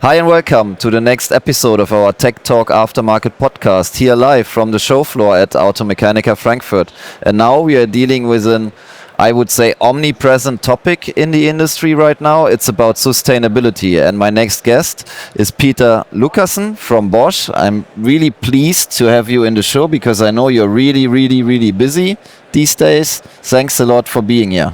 Hi and welcome to the next episode of our TecTalk Aftermarket podcast, here live from the show floor at Automechanica Frankfurt. And now we are dealing with an, I would say, omnipresent topic in the industry right now. It's about sustainability. And my next guest is Peter Lukassen from Bosch. I'm really pleased to have you in the show because I know you're really busy these days. Thanks a lot for being here.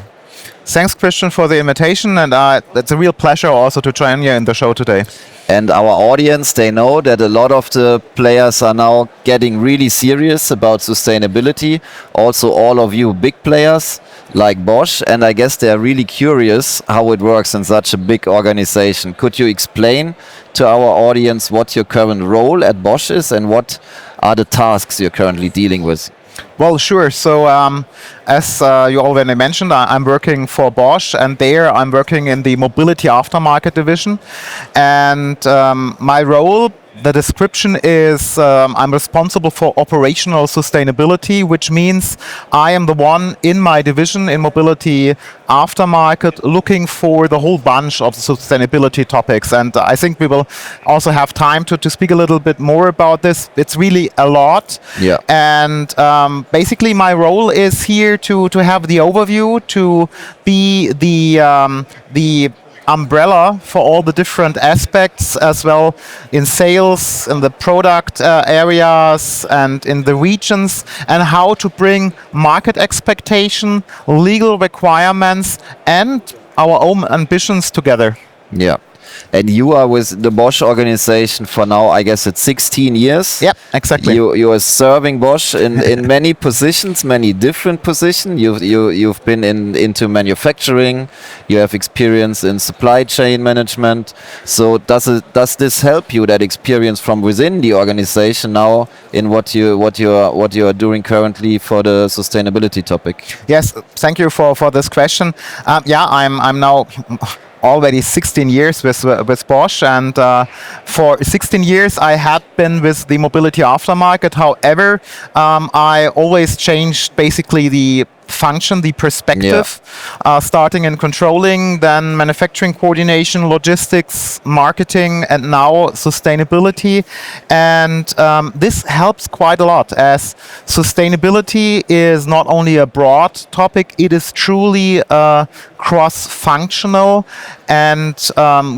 Thanks, Christian, for the invitation, and it's a real pleasure also to join you in the show today. And our audience, they know that a lot of the players are now getting really serious about sustainability. Also, all of you big players like Bosch, and I guess they're really curious how it works in such a big organization. Could you explain to our audience what your current role at Bosch is and what are the tasks you're currently dealing with? Well, sure. So, as you already mentioned, I'm working for Bosch, and there I'm working in the Mobility Aftermarket division. And my role, the description is I'm responsible for operational sustainability, which means I am the one in my division in Mobility Aftermarket looking for the whole bunch of sustainability topics. And I think we will also have time to speak a little bit more about this. It's really a lot. Yeah. And basically my role is here to have the overview, to be the umbrella for all the different aspects as well in sales, in the product areas and in the regions, and how to bring market expectation, legal requirements and our own ambitions together. Yeah. And you are with the Bosch organization for now, I guess it's 16 years. Yeah, exactly. You are serving Bosch in many positions, many different positions. You've been into manufacturing. You have experience in supply chain management. So does this help you, that experience from within the organization now in what you are doing currently for the sustainability topic? Yes, thank you for this question. I'm now already 16 years with Bosch, and for 16 years I had been with the Mobility Aftermarket. However, I always changed basically the function, the perspective, starting in controlling, then manufacturing coordination, logistics, marketing, and now sustainability. And this helps quite a lot, as sustainability is not only a broad topic, it is truly a cross-functional and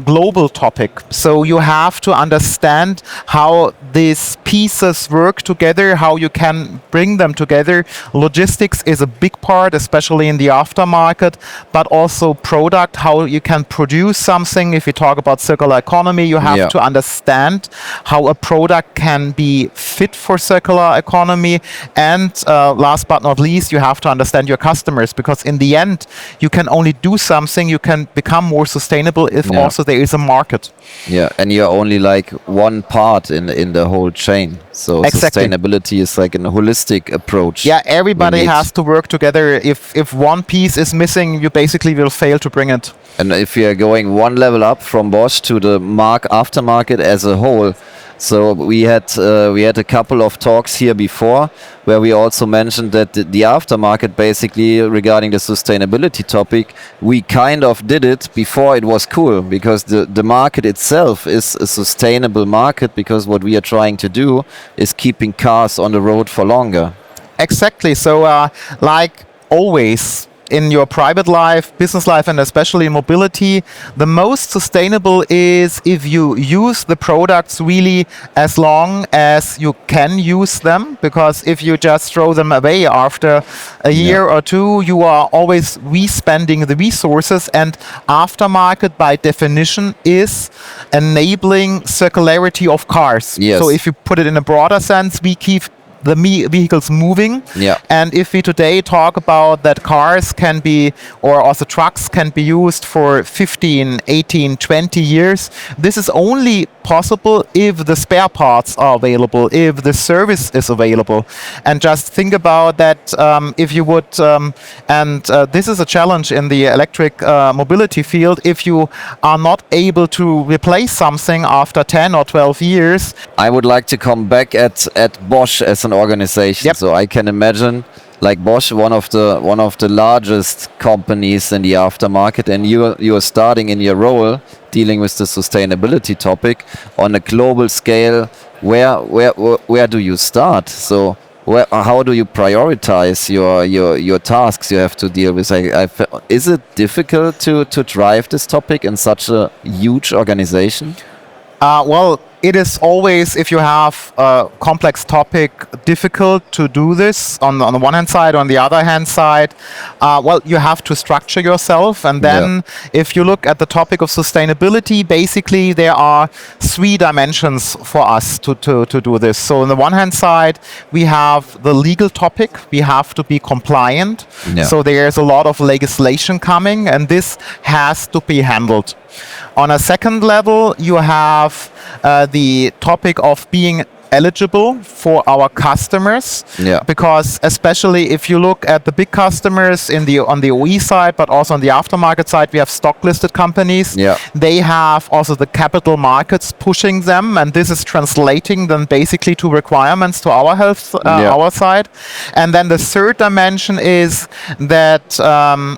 global topic. So you have to understand how these pieces work together, how you can bring them together. Logistics is a big part, especially in the aftermarket, but also product, how you can produce something. If you talk about circular economy, you have to understand how a product can be fit for circular economy. And last but not least, you have to understand your customers, because in the end, you can only do something, you can become more sustainable if also there is a market. Yeah, and you're only like one part in the whole chain. So sustainability is like a holistic approach. Yeah, everybody has to work together. If one piece is missing, you basically will fail to bring it. And if we are going one level up from Bosch to the aftermarket as a whole, so we had a couple of talks here before where we also mentioned that the aftermarket, basically regarding the sustainability topic, we kind of did it before it was cool, because the market itself is a sustainable market, because what we are trying to do is keeping cars on the road for longer. Exactly. So like always, in your private life, business life, and especially in mobility, the most sustainable is if you use the products really as long as you can use them, because if you just throw them away after a year or two, you are always re-spending the resources. And aftermarket, by definition, is enabling circularity of cars. Yes. So if you put it in a broader sense, we keep the vehicles moving. And if we today talk about that cars can be, or also trucks can be used for 15, 18, 20 years, this is only possible if the spare parts are available, if the service is available. And just think about that, if you would, this is a challenge in the electric mobility field, if you are not able to replace something after 10 or 12 years. I would like to come back at Bosch as an organization. So I can imagine like Bosch, one of the largest companies in the aftermarket, and you are starting in your role dealing with the sustainability topic on a global scale. Where do you start? So how do you prioritize your tasks you have to deal with? Is it difficult to drive this topic in such a huge organization? Well, it is always, if you have a complex topic, difficult to do this on the one hand side. On the other hand side, well, you have to structure yourself. And then if you look at the topic of sustainability, basically there are 3 dimensions for us to do this. So on the one hand side, we have the legal topic. We have to be compliant. Yeah. So there's a lot of legislation coming, and this has to be handled. On a second level, you have the topic of being eligible for our customers, because especially if you look at the big customers on the OE side, but also on the aftermarket side, we have stock listed companies. They have also the capital markets pushing them, and this is translating them basically to requirements to our health, our side. And then the third dimension is that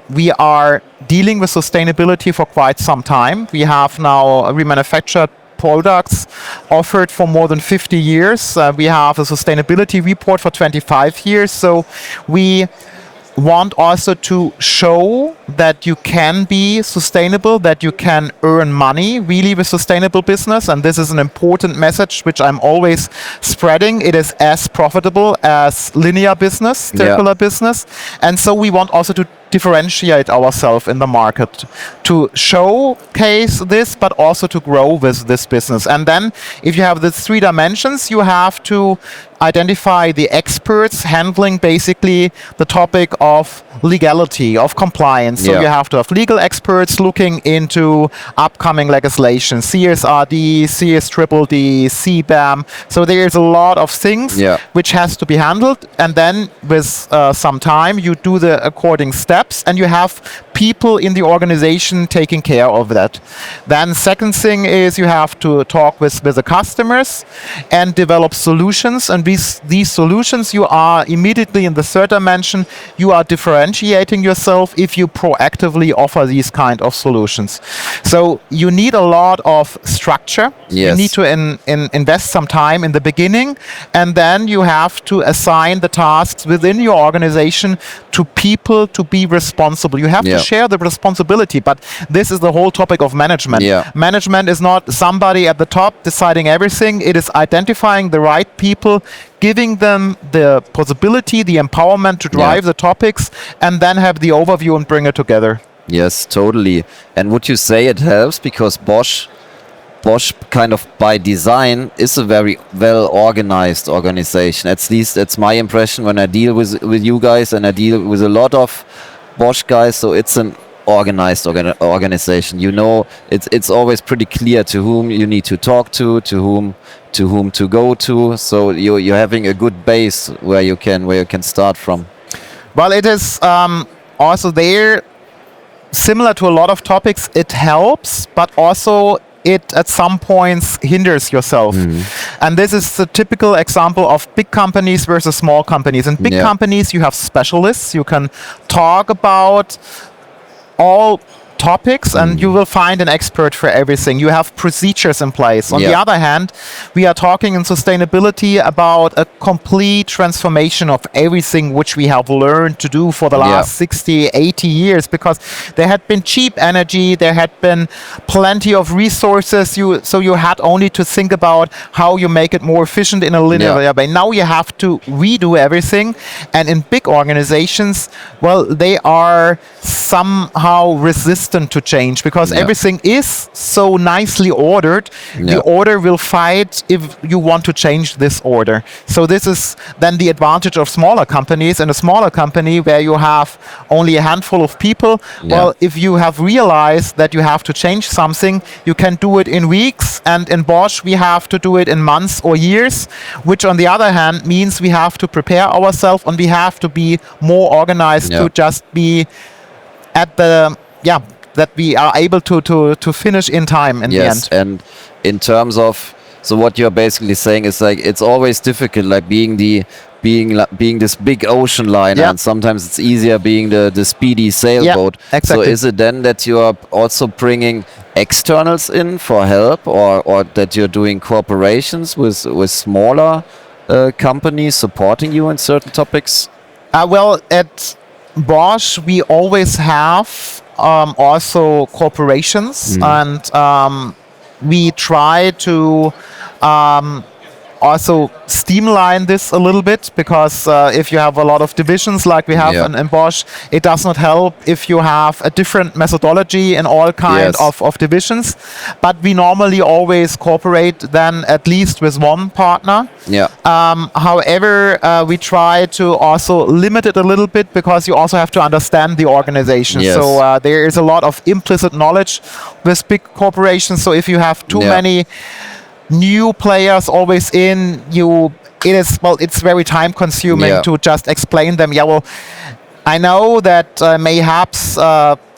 we are dealing with sustainability for quite some time. We have now remanufactured products offered for more than 50 years. We have a sustainability report for 25 years. So we want also to show that you can be sustainable, that you can earn money really with sustainable business. And this is an important message which I'm always spreading. It is as profitable as linear business, circular business. And so we want also to differentiate ourselves in the market, to showcase this, but also to grow with this business. And then if you have the 3 dimensions, you have to identify the experts handling basically the topic of legality, of compliance. So you have to have legal experts looking into upcoming legislation, CSRD, CSDDD, CBAM. So there's a lot of things which has to be handled. And then with some time, you do the according steps, and you have people in the organization taking care of that. Then second thing is you have to talk with the customers and develop solutions. And these solutions, you are immediately in the third dimension, you are differentiating yourself if you proactively offer these kind of solutions. So you need a lot of structure. You need to invest some time in the beginning, and then you have to assign the tasks within your organization to people to be responsible. You have to share the responsibility, but this is the whole topic of management. Management is not somebody at the top deciding everything. It is identifying the right people, giving them the possibility, the empowerment to drive the topics, and then have the overview and bring it together. Yes, totally. And would you say it helps because Bosch kind of by design is a very well organized organization? At least that's my impression when I deal with you guys, and I deal with a lot of Bosch guys. So it's an organized organization. You know, it's always pretty clear to whom you need to talk to whom to go to. So you're having a good base where you can start from. Well, it is also there, similar to a lot of topics, it helps, but also it at some points hinders yourself. And this is the typical example of big companies versus small companies. In big companies, you have specialists. You can talk about all topics, and you will find an expert for everything. You have procedures in place. On the other hand, we are talking in sustainability about a complete transformation of everything which we have learned to do for the last 60, 80 years, because there had been cheap energy, there had been plenty of resources, so you had only to think about how you make it more efficient in a linear way. Now you have to redo everything, and in big organizations, well, they are somehow resistant to change because everything is so nicely ordered. The order will fight if you want to change this order. So this is then the advantage of smaller companies. In a smaller company where you have only a handful of people, well, if you have realized that you have to change something, you can do it in weeks, and in Bosch we have to do it in months or years, which on the other hand means we have to prepare ourselves and we have to be more organized to just be at the that we are able to finish in time in the end. And in terms of So what you're basically saying is like it's always difficult, like being this big ocean liner, Yeah. and sometimes it's easier being the speedy sailboat. So exactly. is it then that you are also bringing externals in for help, or that you're doing cooperations with smaller companies supporting you in certain topics? Well, at Bosch, we always have also corporations, and we try to also streamline this a little bit, because if you have a lot of divisions like we have Yeah. in Bosch, it does not help if you have a different methodology in all kind Yes. of divisions. But we normally always cooperate then at least with one partner. Yeah. However, we try to also limit it a little bit, because you also have to understand the organization. Yes. So there is a lot of implicit knowledge with big corporations. So if you have too Yeah. many new players always in, it's very time consuming Yeah. to just explain them. Yeah, well, I know that mayhaps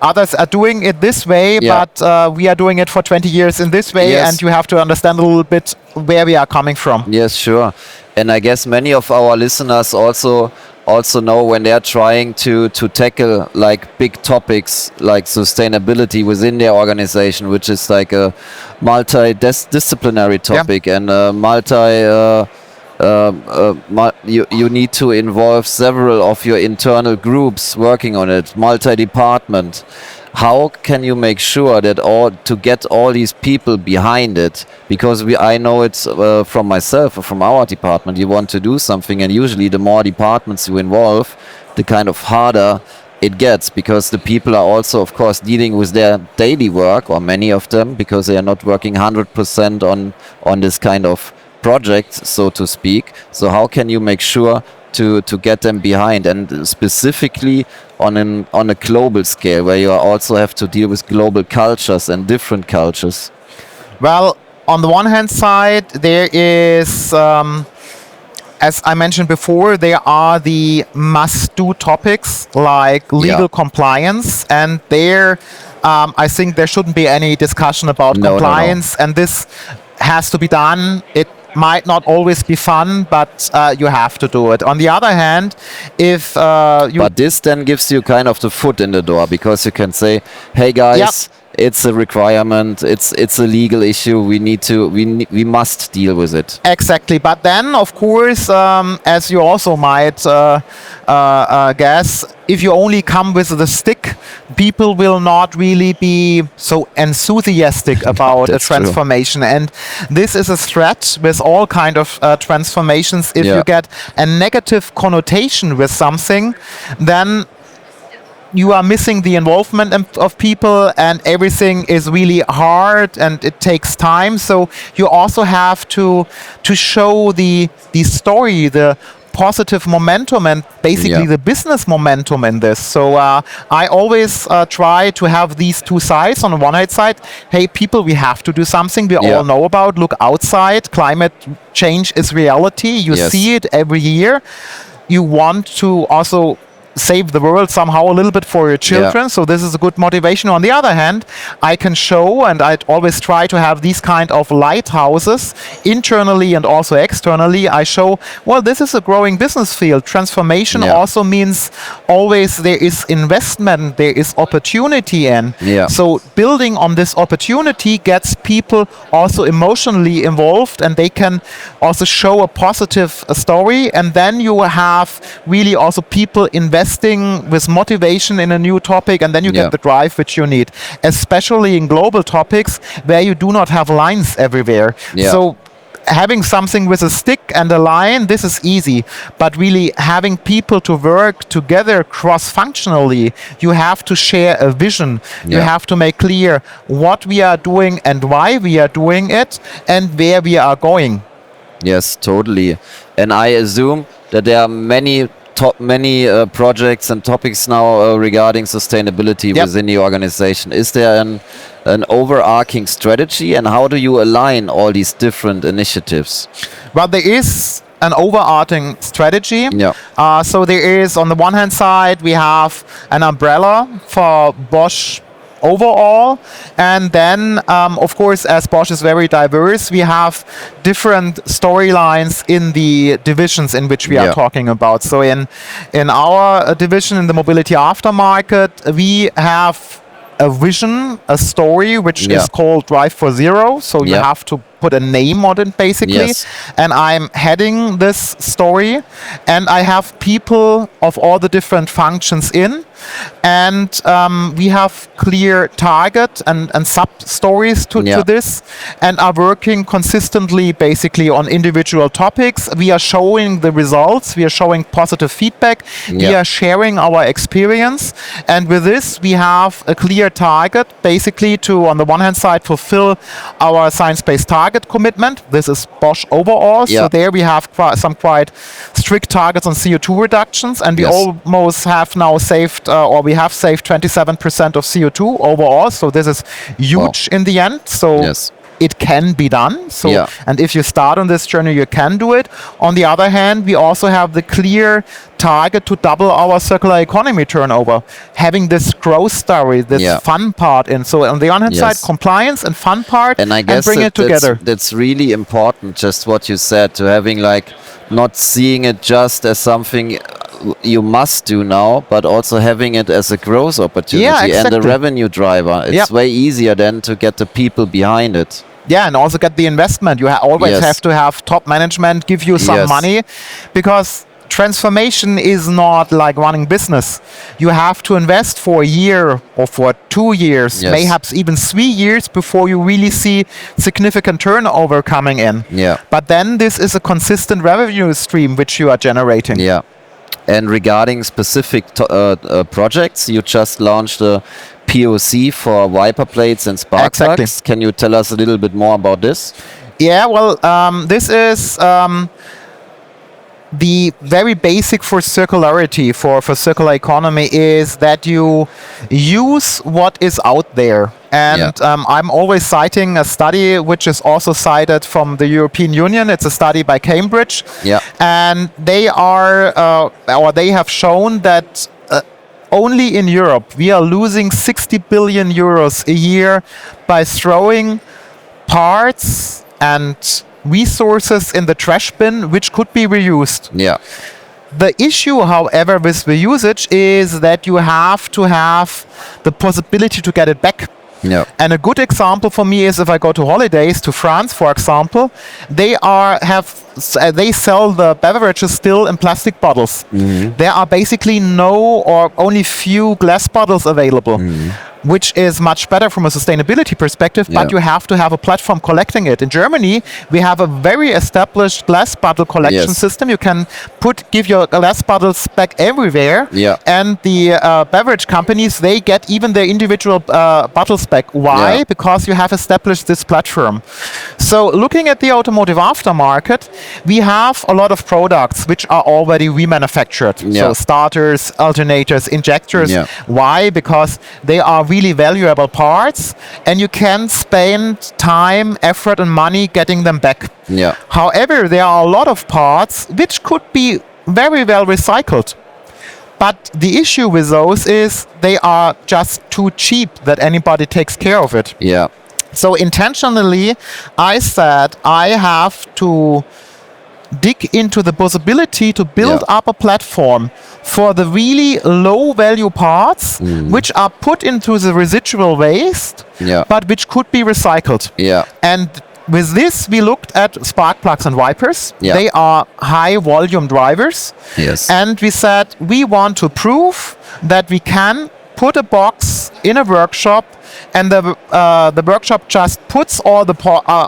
others are doing it this way, Yeah. but we are doing it for 20 years in this way, Yes. and you have to understand a little bit where we are coming from. Yes, sure. And I guess many of our listeners also know when they're trying to tackle like big topics like sustainability within their organization, which is like a multidisciplinary topic, and you need to involve several of your internal groups working on it, multi-department. How can you make sure that to get all these people behind it? Because I know it's from myself or from our department, you want to do something, and usually the more departments you involve, the kind of harder it gets, because the people are also, of course, dealing with their daily work, or many of them, because they are not working 100% on this kind of project, so to speak. So how can you make sure to get them behind, and specifically on a global scale, where you also have to deal with global cultures and different cultures? Well, on the one hand side, there is, as I mentioned before, there are the must-do topics like legal Yeah. compliance, and there, I think there shouldn't be any discussion about No, no, no. compliance, and this has to be done. It might not always be fun, but you have to do it. On the other hand, if you But this then gives you kind of the foot in the door, because you can say, "Hey guys, it's a requirement. It's a legal issue. We must deal with it." Exactly, but then, of course, as you also might guess, if you only come with the stick, people will not really be so enthusiastic about a That's true. transformation, and this is a threat with all kind of transformations. If Yeah. you get a negative connotation with something, then you are missing the involvement of people, and everything is really hard and it takes time. So you also have to show the story, the positive momentum, and basically Yeah. the business momentum in this. So I always try to have these two sides. On the one hand side, hey people, we have to do something we Yeah. all know about. Look outside, climate change is reality. You Yes. see it every year. You want to also save the world somehow a little bit for your children. So this is a good motivation. On the other hand, I can show, and I always try to have these kind of lighthouses internally and also externally. I show, well, this is a growing business field. Transformation Yeah. also means always there is investment, there is opportunity in. Yeah. So building on this opportunity gets people also emotionally involved, and they can also show a positive story. And then you have really also people investing with motivation in a new topic, and then you Yeah. get the drive which you need, especially in global topics where you do not have lines everywhere. Yeah. So having something with a stick and a line, this is easy, but really having people to work together cross-functionally, you have to share a vision. You Yeah. have to make clear what we are doing and why we are doing it and where we are going. Yes, totally. And I assume that there are many projects and topics now regarding sustainability Yep. within the organization. Is there an overarching strategy, and how do you align all these different initiatives? Well, there is an overarching strategy. Yeah. So there is, on the one hand side, we have an umbrella for Bosch overall. And then, of course, as Bosch is very diverse, we have different storylines in the divisions in which we are talking about. So in our division, in the mobility aftermarket, we have a vision, a story, which is called Drive for Zero. So you have to put a name on it, basically. And I'm heading this story, and I have people of all the different functions in, and we have clear target and sub-stories to this, and are working consistently, basically, on individual topics. We are showing the results, we are showing positive feedback, we are sharing our experience, and with this we have a clear target, basically, to, on the one hand side, fulfill our science-based target commitment. This is Bosch overall. So there we have some quite strict targets on CO2 reductions, and we almost have now saved, or we have saved 27% of CO2 overall. So this is huge in the end. So it can be done. So, and if you start on this journey, you can do it. On the other hand, we also have the clear target to double our circular economy turnover, having this growth story, this fun part. And so on the one hand side, compliance and fun part, and I guess bring it together. That's really important, just what you said, to having like not seeing it just as something you must do now, but also having it as a growth opportunity and a revenue driver. It's way easier then to get the people behind it. Yeah, and also get the investment. You always have to have top management give you some money, because transformation is not like running business. You have to invest for a year or for 2 years, perhaps even 3 years, before you really see significant turnover coming in. But then this is a consistent revenue stream which you are generating. And regarding specific projects, you just launched a POC for wiper plates and spark plugs. Can you tell us a little bit more about this? Yeah, well, this is the very basic for circularity, for circular economy, is that you use what is out there. And I'm always citing a study which is also cited from the European Union. It's a study by Cambridge. And they are, or they have shown that only in Europe we are losing 60 billion euros a year by throwing parts and resources in the trash bin which could be reused. The issue, however, with the usage is that you have to have the possibility to get it back. And a good example for me is if I go to holidays to France, for example, they sell the beverages still in plastic bottles. There are basically no or only few glass bottles available, which is much better from a sustainability perspective, but you have to have a platform collecting it. In Germany, we have a very established glass bottle collection system. You can give your glass bottles back everywhere, and the beverage companies, they get even their individual bottles back. Why? Because you have established this platform. So looking at the automotive aftermarket, we have a lot of products which are already remanufactured. So starters, alternators, injectors. Why? Because they are really valuable parts, and you can spend time, effort and money getting them back. However, there are a lot of parts which could be very well recycled. But the issue with those is they are just too cheap that anybody takes care of it. So intentionally, I said I have to dig into the possibility to build up a platform for the really low value parts which are put into the residual waste, but which could be recycled. And with this, we looked at spark plugs and wipers. They are high volume drivers. And we said we want to prove that we can put a box in a workshop, and the workshop just puts all the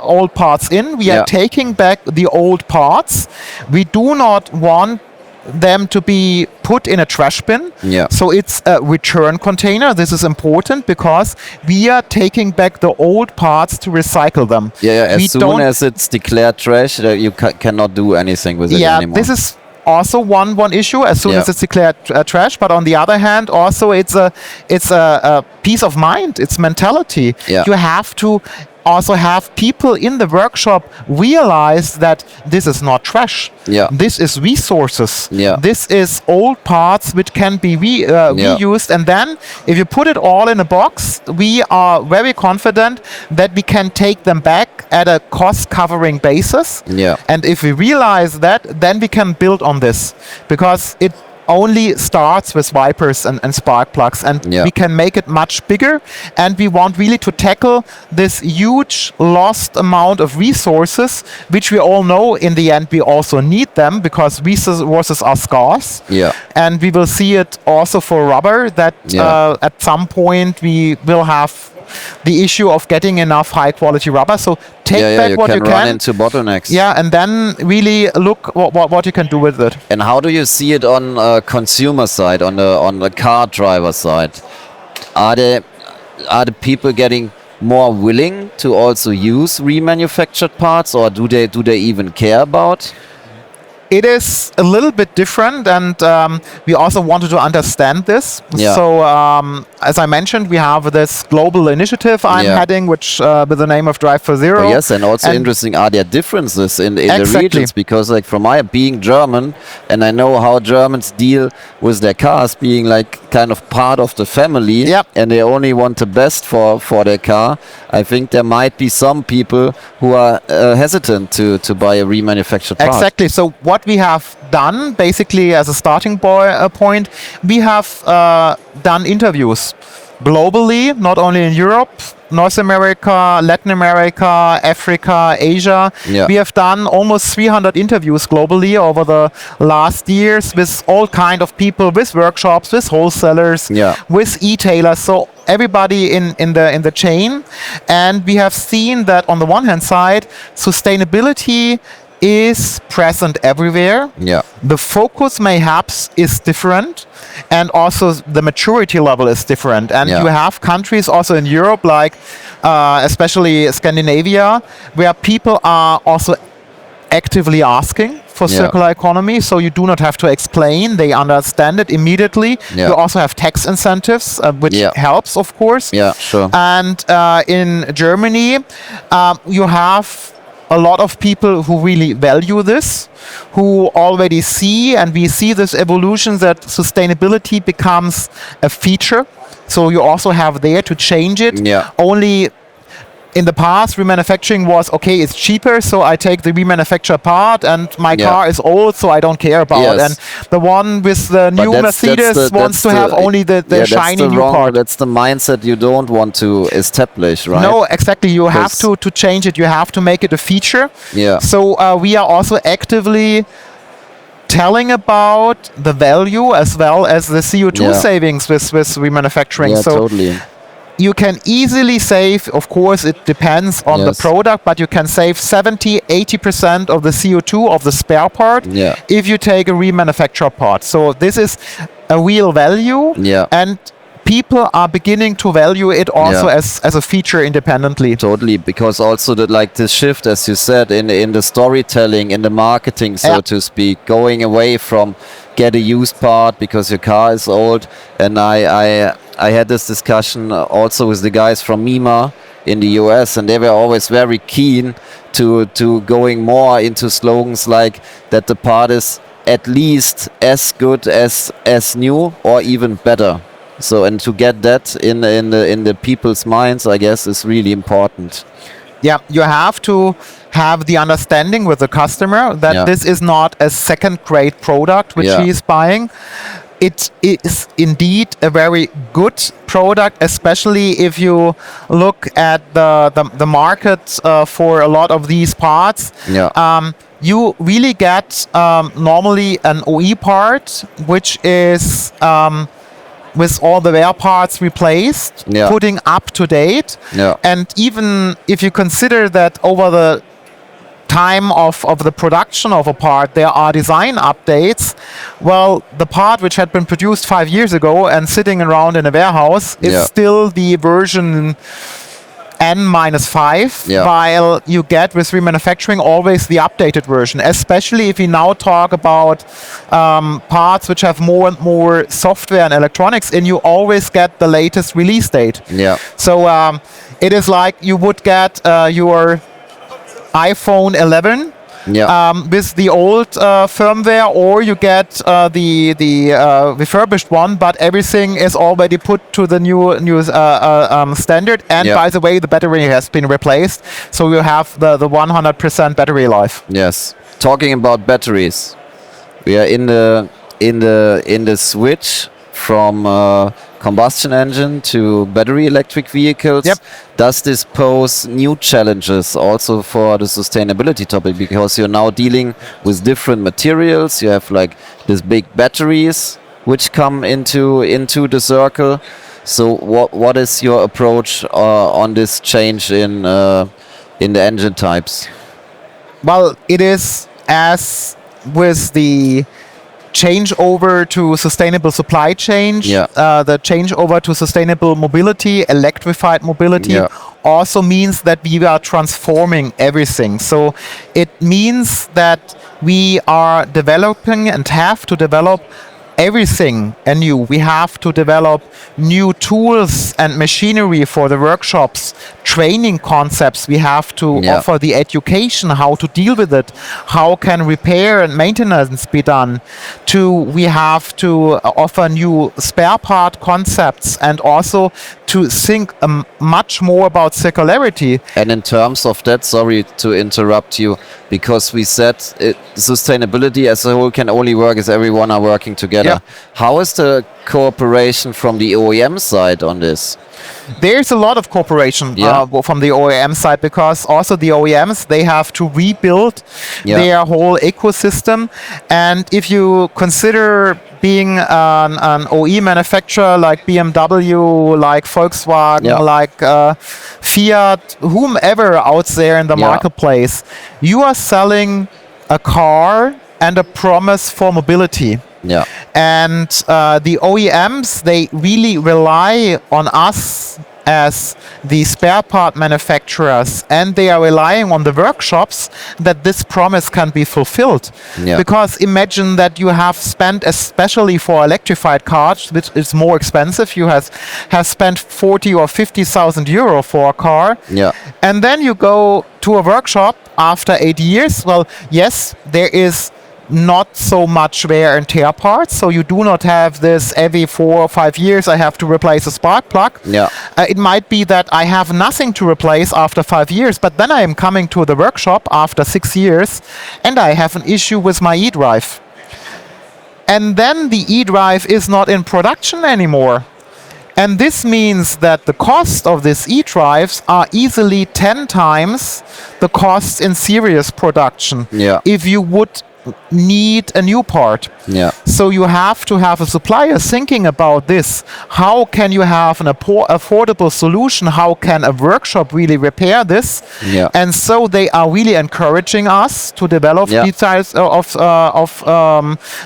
old parts in. We are taking back the old parts. We do not want them to be put in a trash bin. So it's a return container. This is important because we are taking back the old parts to recycle them. As soon as it's declared trash, you cannot do anything with it anymore. This is also one issue as soon as it's declared trash. But on the other hand, also it's a peace of mind. It's mentality. You have to also have people in the workshop realize that this is not trash. Yeah. This is resources. Yeah. This is old parts which can be reused. And then if you put it all in a box, we are very confident that we can take them back at a cost-covering basis. Yeah. And if we realize that, then we can build on this, because it only starts with wipers and spark plugs, and we can make it much bigger, and we want really to tackle this huge lost amount of resources, which we all know in the end we also need them, because resources are scarce. And we will see it also for rubber, that at some point we will have the issue of getting enough high quality rubber. So take back what you can. Run into bottlenecks. And then really look what you can do with it. And how do you see it on consumer side, on the car driver side? Are the people getting more willing to also use remanufactured parts, or do they even care about? It is a little bit different, and we also wanted to understand this. So as I mentioned, we have this global initiative I'm heading, which with the name of Drive for Zero. Yes, and also interesting, are there differences in the regions? Because like from my being German, and I know how Germans deal with their cars being like kind of part of the family, and they only want the best for their car. I think there might be some people who are hesitant to buy a remanufactured part. Exactly. So what we have done, basically as a starting point, we have done interviews globally, not only in Europe, North America, Latin America, Africa, Asia. We have done almost 300 interviews globally over the last years with all kind of people, with workshops, with wholesalers, with e-tailers. So everybody in the chain. And we have seen that on the one hand side, sustainability is present everywhere. The focus mayhaps is different, and also the maturity level is different. And you have countries also in Europe, like especially Scandinavia, where people are also actively asking for circular economy, so you do not have to explain, they understand it immediately. You also have tax incentives, which helps, of course. And in Germany, you have a lot of people who really value this, who already see, and we see this evolution that sustainability becomes a feature. So you also have there to change it. Only in the past, remanufacturing was, okay, it's cheaper, so I take the remanufactured part, and my car is old, so I don't care about. And the one with the new Mercedes wants to have only the shiny new part. That's the mindset you don't want to establish, right? No, exactly. You have to change it. You have to make it a feature. So we are also actively telling about the value as well as the CO2 savings with remanufacturing. So you can easily save, of course, it depends on the product, but you can save 70-80% of the CO2 of the spare part if you take a remanufactured part. So this is a real value, and people are beginning to value it also as a feature independently. Totally, because also the shift, as you said, in the storytelling, in the marketing, so to speak, going away from get a used part because your car is old. And I had this discussion also with the guys from MIMA in the US, and they were always very keen to going more into slogans like that the part is at least as good as new or even better. So, and to get that in the people's minds, I guess, is really important. You have to have the understanding with the customer that this is not a second-grade product which he is buying. It is indeed a very good product, especially if you look at the market for a lot of these parts. You really get normally an OE part, which is with all the wear parts replaced, putting up to date. And even if you consider that over the time of the production of a part there are design updates, well, the part which had been produced 5 years ago and sitting around in a warehouse is still the version N-5, Yeah. while you get with remanufacturing always the updated version, especially if we now talk about parts which have more and more software and electronics, and you always get the latest release date. Yeah. So it is like you would get your iPhone 11 Yeah. with the old firmware, or you get the refurbished one, but everything is already put to the new standard. And Yeah. by the way, the battery has been replaced, so you have the 100% battery life. Yes. Talking about batteries, we are in the switch from combustion engine to battery electric vehicles. Yep. Does this pose new challenges also for the sustainability topic? Because you're now dealing with different materials. You have like these big batteries which come into the circle. So what is your approach on this change in the engine types? Well, it is as with the changeover to sustainable supply chain, Yeah. the changeover to sustainable mobility, electrified mobility, Yeah. also means that we are transforming everything. So it means that we are developing and have to develop everything anew. We have to develop new tools and machinery for the workshops, training concepts. We have to Yeah. offer the education, how to deal with it, how can repair and maintenance be done. We have to offer new spare part concepts, and also to think much more about circularity. And in terms of that, sorry to interrupt you, because we said sustainability as a whole can only work as everyone are working together. Yeah. How is the cooperation from the OEM side on this? There's a lot of cooperation Yeah. from the OEM side, because also the OEMs, they have to rebuild Yeah. their whole ecosystem. And if you consider being an OE manufacturer like BMW, like Volkswagen, Yeah. like Fiat, whomever out there in the Yeah. marketplace, you are selling a car and a promise for mobility. Yeah. And the OEMs, they really rely on us as the spare part manufacturers, and they are relying on the workshops that this promise can be fulfilled. Yeah. Because imagine that you have spent, especially for electrified cars, which is more expensive, you have spent 40 or 50,000 euro for a car. Yeah. And then you go to a workshop after 8 years. Well, yes, there is not so much wear and tear parts, so you do not have this every 4 or 5 years I have to replace a spark plug. Yeah. It might be that I have nothing to replace after 5 years, but then I am coming to the workshop after 6 years and I have an issue with my e-drive. And then the e-drive is not in production anymore. And this means that the cost of these e-drives are easily 10 times the cost in serious production. Yeah. If you would need a new part. Yeah. So you have to have a supplier thinking about this. How can you have an affordable solution? How can a workshop really repair this? Yeah. And so they are really encouraging us to develop Yeah. these types of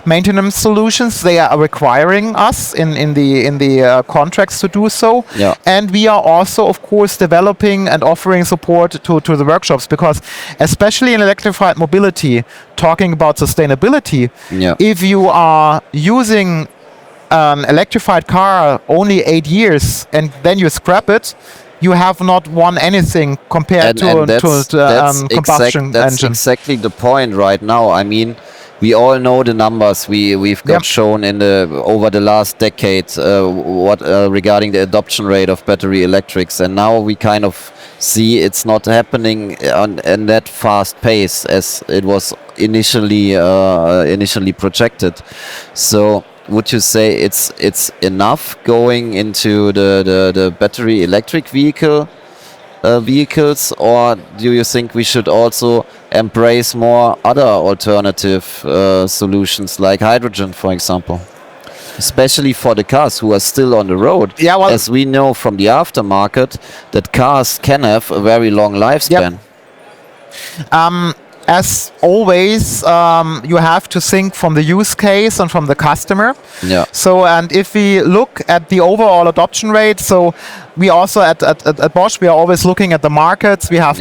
maintenance solutions. They are requiring us in the contracts to do so. Yeah. And we are also, of course, developing and offering support to the workshops, because especially in electrified mobility, talking about sustainability, Yeah. if you are using an electrified car only 8 years and then you scrap it, you have not won anything compared to combustion that's engine. exactly the point right now. I mean, we all know the numbers we've got Yep. shown over the last decade regarding the adoption rate of battery electrics, and now we kind of see it's not happening in that fast pace as it was initially projected. So would you say it's enough going into the battery electric vehicles, or do you think we should also embrace more other alternative solutions like hydrogen, for example? Especially for the cars who are still on the road. Yeah, well, as we know from the aftermarket, that cars can have a very long lifespan. As always, you have to think from the use case and from the customer. Yeah. So, and if we look at the overall adoption rate, so we also at Bosch, we are always looking at the markets. We have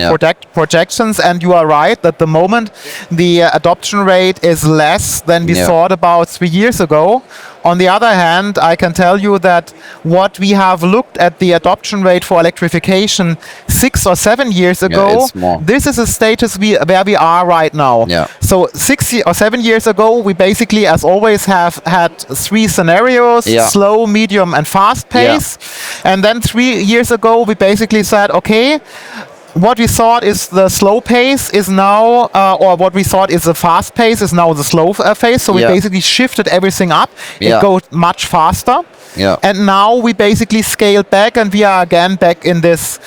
projections, and you are right. At the moment, the adoption rate is less than we thought about 3 years ago. On the other hand, I can tell you that what we have looked at the adoption rate for electrification 6 or 7 years ago, this is a status where we are right now. So 6 or 7 years ago, we basically, as always, have had 3 scenarios: slow, medium, and fast pace. And then 3 years ago, we basically said, okay, what we thought is the slow pace is now, or what we thought is the fast pace is now the slow phase. So we basically shifted everything up. It goes much faster. And now we basically scaled back, and we are again back in this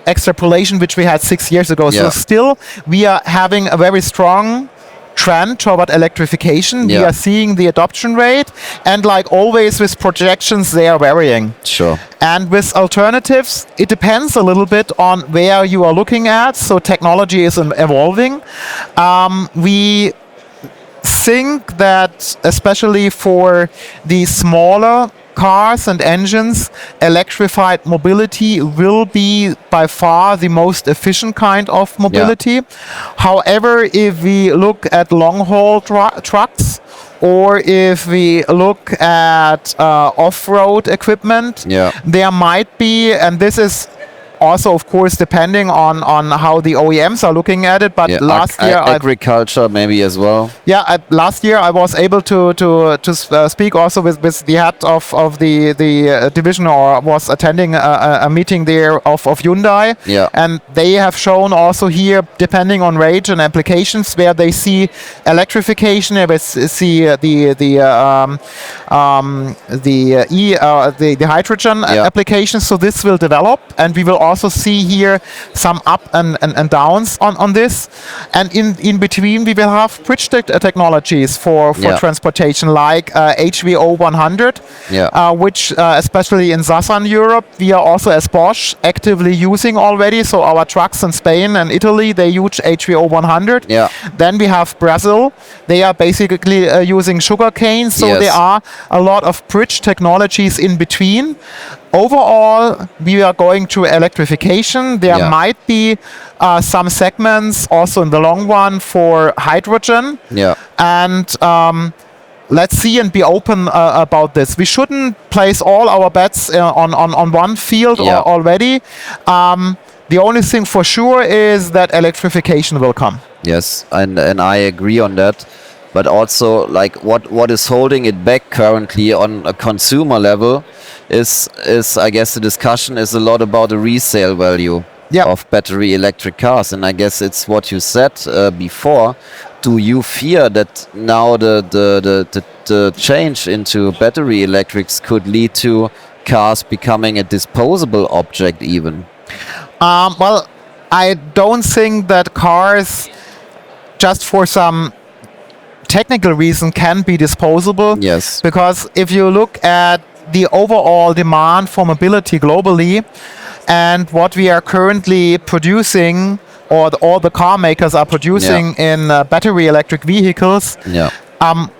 extrapolation which we had 6 years ago. So still, we are having a very strong trend toward electrification. We are seeing the adoption rate, and like always with projections, they are varying. Sure. And with alternatives, it depends a little bit on where you are looking at. So technology is evolving. We think that especially for the smaller cars and engines, electrified mobility will be by far the most efficient kind of mobility. However, if we look at long-haul trucks, or if we look at off-road equipment, there might be, and this is also, of course, depending on how the OEMs are looking at it. But last year, agriculture maybe as well. Last year I was able to speak also with the head of the division, or was attending a meeting there of Hyundai. And they have shown also here, depending on range and applications, where they see electrification, where they see the hydrogen applications. So this will develop, and we will also see here some up and downs on this. And in between, we will have bridge technologies for transportation, like HVO 100, which especially in Southern Europe, we are also as Bosch actively using already. So our trucks in Spain and Italy, they use HVO 100. Then we have Brazil. They are basically using sugarcane. So there are a lot of bridge technologies in between. Overall, we are going to electrification. There might be some segments also in the long run for hydrogen. And let's see and be open about this. We shouldn't place all our bets on one field already. The only thing for sure is that electrification will come. Yes, and I agree on that. But also, like, what is holding it back currently on a consumer level is I guess the discussion is a lot about the resale value of battery electric cars. And I guess it's what you said before. Do you fear that now the change into battery electrics could lead to cars becoming a disposable object even? Well, I don't think that cars, just for some technical reason, can be disposable. Yes. Because if you look at the overall demand for mobility globally, and what we are currently producing, or all the car makers are producing in battery electric vehicles,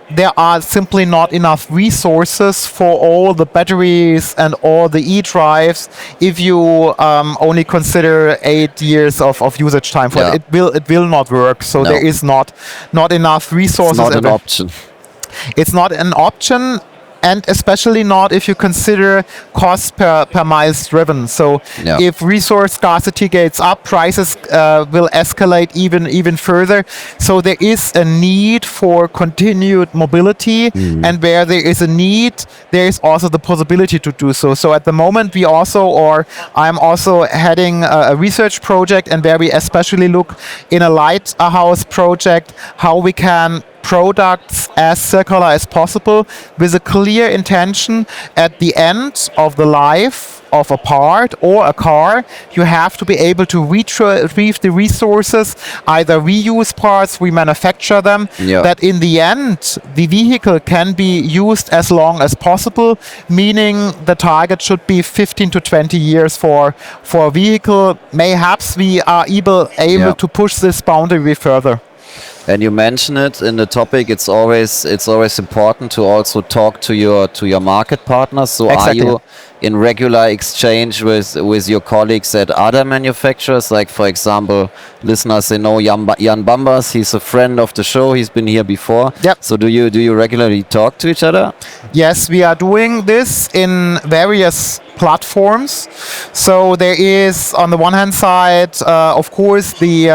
there are simply not enough resources for all the batteries and all the e-drives if you only consider 8 years of usage time for it. It will not work. So there is not enough resources. It's not an option. It's not an option. And especially not if you consider cost per miles driven. So if resource scarcity gets up, prices will escalate even further. So there is a need for continued mobility, and where there is a need, there is also the possibility to do so. So at the moment, I'm also heading a research project, and where we especially look in a lighthouse project how we can products as circular as possible, with a clear intention at the end of the life of a part or a car, you have to be able to retrieve the resources, either reuse parts, remanufacture them, that in the end the vehicle can be used as long as possible, meaning the target should be 15 to 20 years for a vehicle. Mayhaps we are able to push this boundary further. And you mention it in the topic. It's always important to also talk to your market partners. So Exactly. are you in regular exchange with your colleagues at other manufacturers? Like for example, listeners they know Jan Bambas. He's a friend of the show. He's been here before. Yep. So do you regularly talk to each other? Yes, we are doing this in various platforms. So there is, on the one hand side, of course, the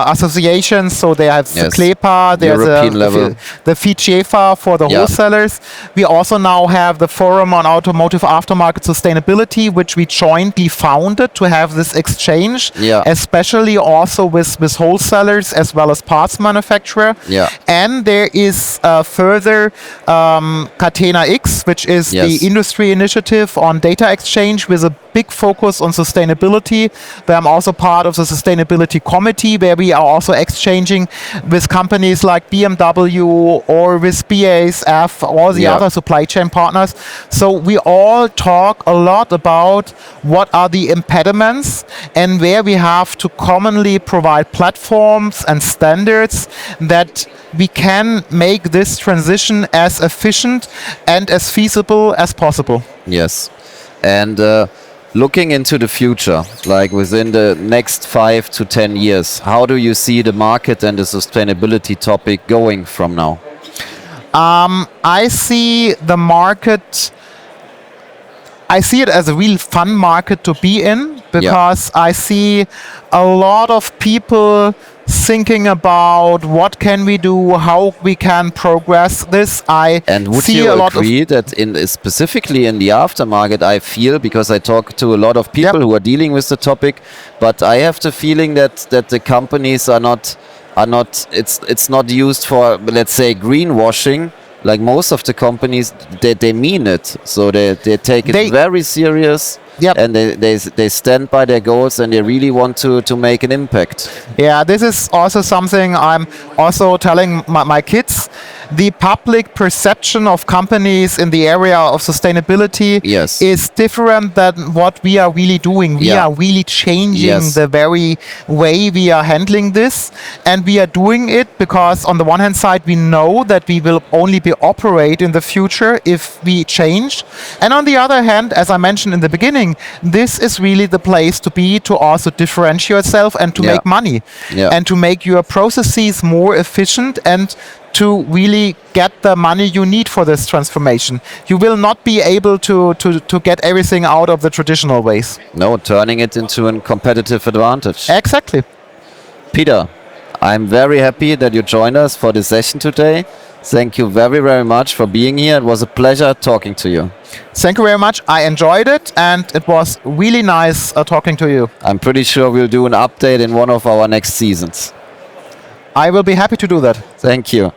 associations. So they have Yes. CLEPA, there's European level. the FICEFA for the Yeah. wholesalers. We also now have the Forum on Automotive Aftermarket Sustainability, which we jointly founded to have this exchange, Yeah. especially also with wholesalers as well as parts manufacturer. Yeah. And there is further Catena X, which is Yes. the industry initiative on data exchange with a big focus on sustainability, where I'm also part of the sustainability committee, where we are also exchanging with companies like BMW or with BASF, all the Yeah. other supply chain partners. So we all talk a lot about what are the impediments and where we have to commonly provide platforms and standards that we can make this transition as efficient and as feasible as possible. Yes. And looking into the future, like within the next 5 to 10 years, how do you see the market and the sustainability topic going from now? I see the market, I see it as a real fun market to be in, because I see a lot of people thinking about what can we do, how we can progress this. And would see you a lot agree that specifically in the aftermarket, I feel, because I talk to a lot of people who are dealing with the topic, but I have the feeling that the companies are not it's not used for, let's say, greenwashing. Like most of the companies, they mean it, so they take it very serious. Yep. And they stand by their goals and they really want to make an impact. Yeah, this is also something I'm also telling my kids. The public perception of companies in the area of sustainability Yes. is different than what we are really doing. We Yeah. are really changing Yes. the very way we are handling this. And we are doing it because on the one hand side, we know that we will only be operate in the future if we change. And on the other hand, as I mentioned in the beginning, this is really the place to be, to also differentiate yourself and to Yeah. make money. Yeah. And to make your processes more efficient and to really get the money you need for this transformation. You will not be able to get everything out of the traditional ways. No, turning it into a competitive advantage. Exactly. Peter, I'm very happy that you joined us for this session today. Thank you very, very much for being here. It was a pleasure talking to you. Thank you very much. I enjoyed it and it was really nice talking to you. I'm pretty sure we'll do an update in one of our next seasons. I will be happy to do that. Thank you.